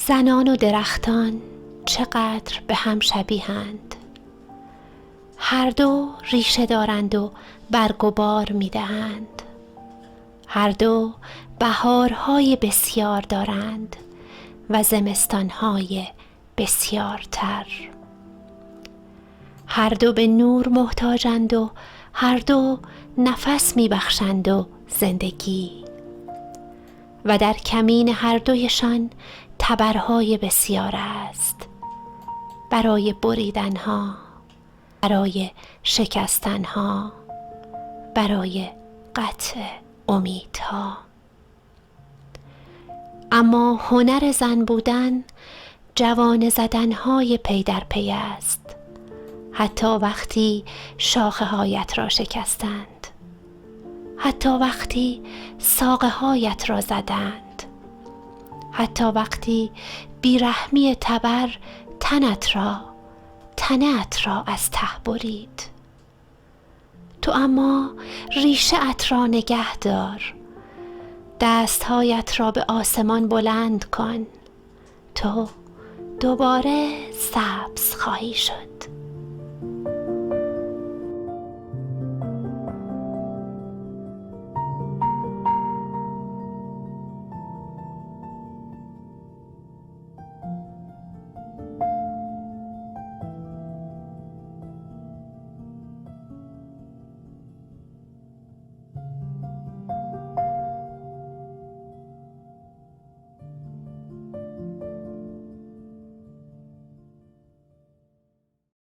زنان و درختان چقدر به هم شبیهند. هر دو ریشه دارند و برگ و بار می دهند. هر دو بهارهای بسیار دارند و زمستانهای بسیارتر. هر دو به نور محتاجند و هر دو نفس می بخشند و زندگی، و در کمین هر دویشان تبرهای بسیار است، برای بریدنها، برای شکستنها، برای قطع امیدها. اما هنر زن بودن جوانه زدنهای پی در پی است، حتی وقتی شاخه هایت را شکستند، حتی وقتی ساقه هایت را زدند، حتی وقتی بیرحمی تبر تنت را از ته برید. تو اما ریشه ات را نگه دار، دستهایت را به آسمان بلند کن. تو دوباره سبز خواهی شد.